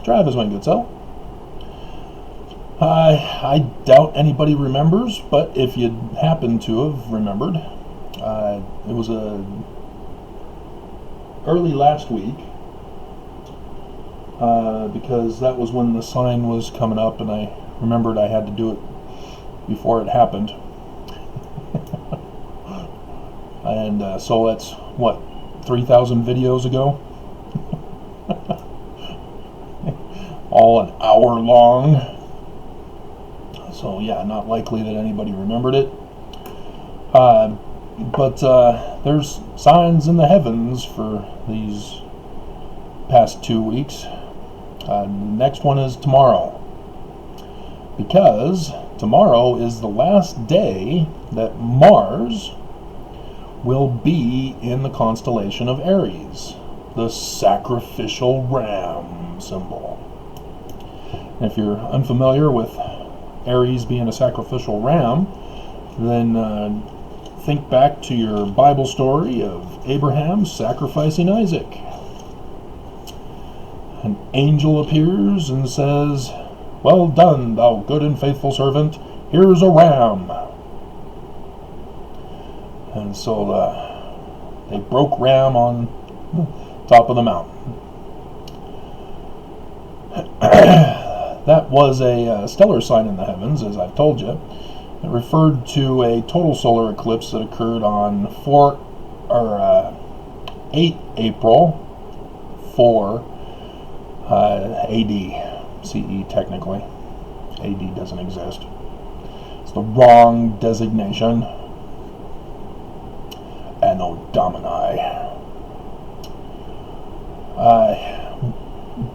Travis, my good self. I doubt anybody remembers, but if you happen to have remembered, it was early last week, because that was when the sign was coming up, and I remembered I had to do it before it happened. And so that's, what, 3,000 videos ago? All an hour long. So yeah, not likely that anybody remembered it. But there's signs in the heavens for these past 2 weeks. The next one is tomorrow. Because tomorrow is the last day that Mars will be in the constellation of Aries, the sacrificial ram symbol. And if you're unfamiliar with Aries being a sacrificial ram, then think back to your Bible story of Abraham sacrificing Isaac. An angel appears and says, "Well done, thou good and faithful servant. Here's a ram." And so they broke ram on the top of the mountain. That was a stellar sign in the heavens, as I've told you. It referred to a total solar eclipse that occurred on 8 April 4 AD, CE technically. AD doesn't exist. It's the wrong designation. Anno Domini.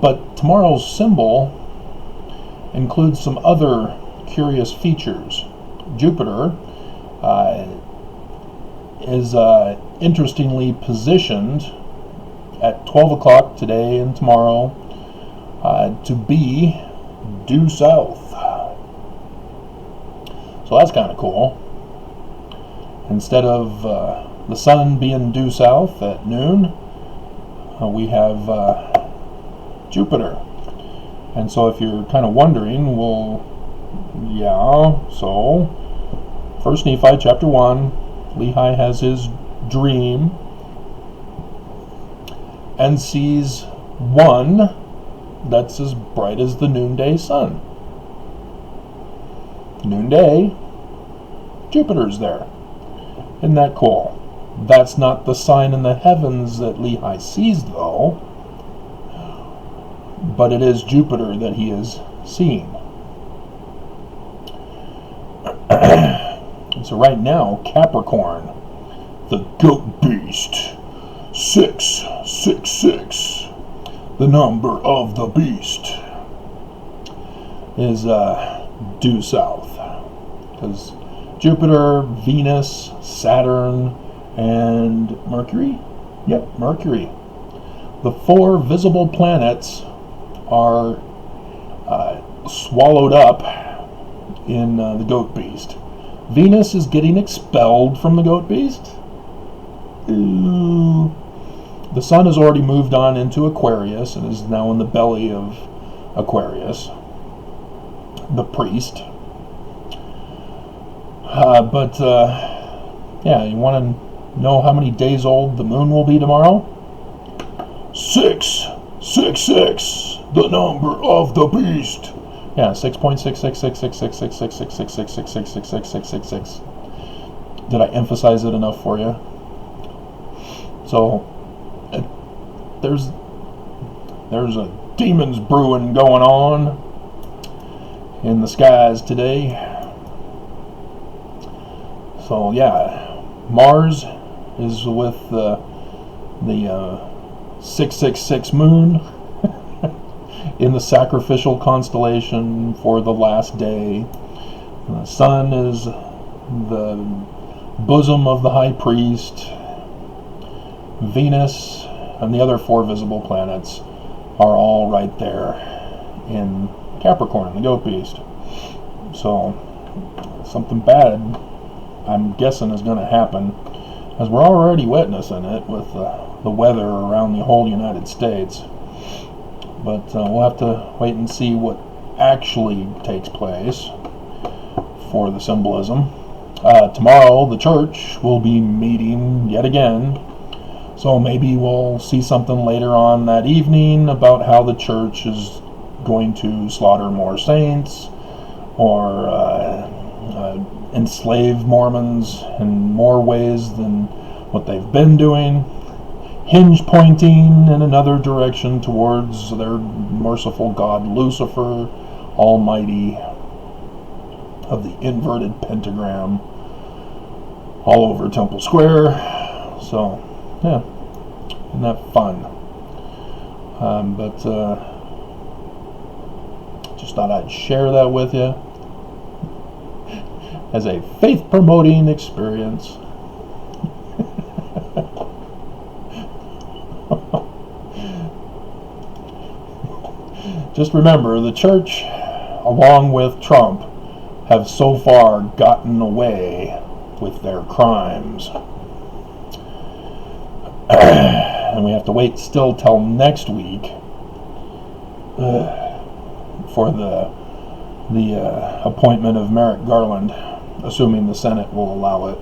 But tomorrow's symbol includes some other curious features. Jupiter is interestingly positioned at 12 o'clock today and tomorrow to be due south. So that's kind of cool. Instead of the sun being due south at noon, we have Jupiter. And so if you're kind of wondering, well, yeah, so 1 Nephi chapter 1, Lehi has his dream and sees one that's as bright as the noonday sun. Noonday, Jupiter's there. Isn't that cool? That's not the sign in the heavens that Lehi sees, though, but it is Jupiter that he is seeing. So right now, Capricorn, the goat beast, 666, the number of the beast, is due south. Because Jupiter, Venus, Saturn, and Mercury? Yep, Mercury. The 4 visible planets are swallowed up in the goat beast. Venus is getting expelled from the goat beast. Ooh. The sun has already moved on into Aquarius and is now in the belly of Aquarius, the priest. Yeah, you want to know how many days old the moon will be tomorrow? 666, the number of the beast. Yeah, 6.66666666666666666. Did I emphasize it enough for you? So there's a demons brewing going on in the skies today. So yeah, Mars is with the 666 moon in the sacrificial constellation for the last day. The sun is the bosom of the high priest. Venus and the other 4 visible planets are all right there in Capricorn, the goat beast. So something bad, I'm guessing, is going to happen, as we're already witnessing it with the weather around the whole United States. But we'll have to wait and see what actually takes place for the symbolism. Tomorrow, the church will be meeting yet again, so maybe we'll see something later on that evening about how the church is going to slaughter more saints, or enslave Mormons in more ways than what they've been doing, hinge pointing in another direction towards their merciful god Lucifer, almighty, of the inverted pentagram all over Temple Square. So, yeah, isn't that fun? But just thought I'd share that with you as a faith-promoting experience. Just remember, the church, along with Trump, have so far gotten away with their crimes. And we have to wait still till next week for the appointment of Merrick Garland, assuming the Senate will allow it.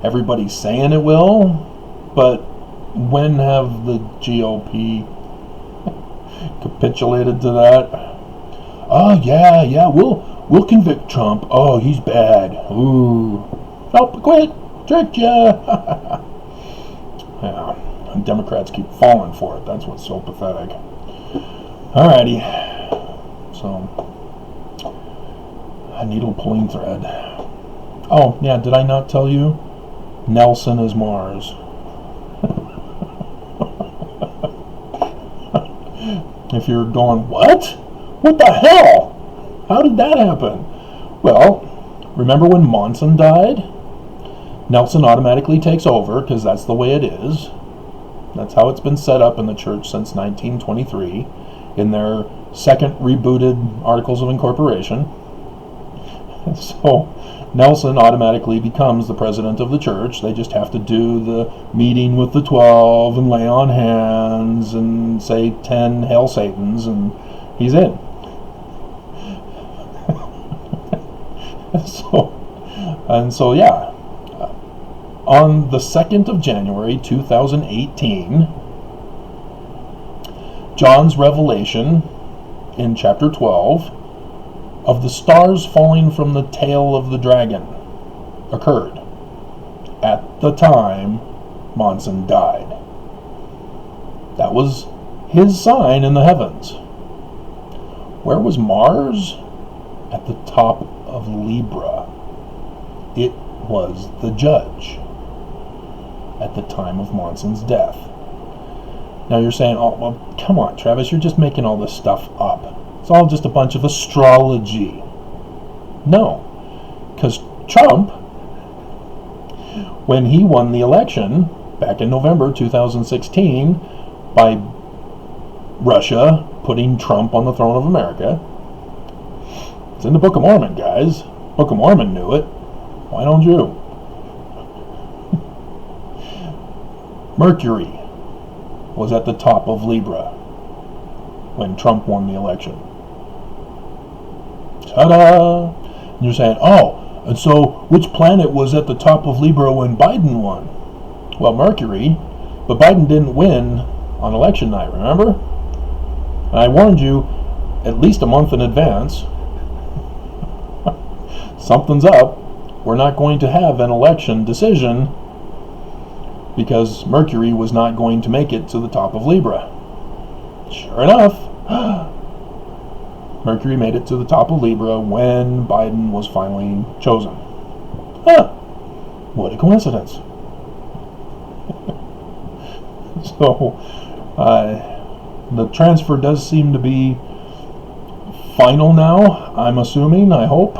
Everybody's saying it will, but when have the GOP capitulated to that? Oh yeah, we'll convict Trump. Oh, he's bad. Ooh, oh, quit, tricked ya. Yeah, and Democrats keep falling for it. That's what's so pathetic. Alrighty, so a needle pulling thread. Oh yeah, did I not tell you? Nelson is Mars. If you're going, what? What the hell? How did that happen? Well, remember when Monson died? Nelson automatically takes over because that's the way it is. That's how it's been set up in the church since 1923 in their second rebooted Articles of Incorporation. So Nelson automatically becomes the president of the church. They just have to do the meeting with the 12 and lay on hands and say 10 Hail Satans, and he's in. So yeah, on the 2nd of January 2018, John's revelation in chapter 12 of the stars falling from the tail of the dragon occurred at the time Monson died. That was his sign in the heavens. Where was Mars? At the top of Libra. It was the judge at the time of Monson's death. Now you're saying, oh, well, come on, Travis, you're just making all this stuff up. It's all just a bunch of astrology. No, because Trump, when he won the election back in November 2016 by Russia putting Trump on the throne of America, it's in the Book of Mormon, guys. Book of Mormon knew it. Why don't you? Mercury was at the top of Libra when Trump won the election. Ta-da! And you're saying, oh, and so which planet was at the top of Libra when Biden won? Well, Mercury, but Biden didn't win on election night, remember? And I warned you at least a month in advance. Something's up. We're not going to have an election decision because Mercury was not going to make it to the top of Libra. Sure enough, Mercury made it to the top of Libra when Biden was finally chosen. Huh, what a coincidence. So, the transfer does seem to be final now, I'm assuming, I hope.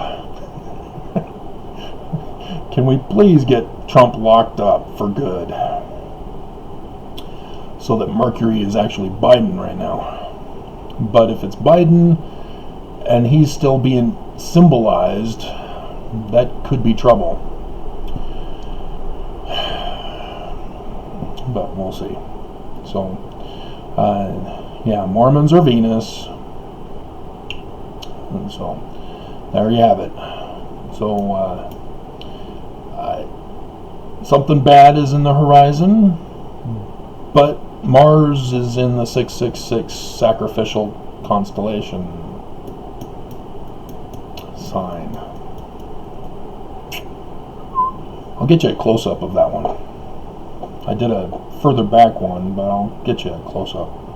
Can we please get Trump locked up for good so that Mercury is actually Biden right now? But if it's Biden and he's still being symbolized, that could be trouble. But we'll see. So, Yeah, Mormons are Venus. And so, there you have it. So, something bad is in the horizon, but Mars is in the 666 sacrificial constellation sign. I'll get you a close-up of that one. I did a further back one, but I'll get you a close-up.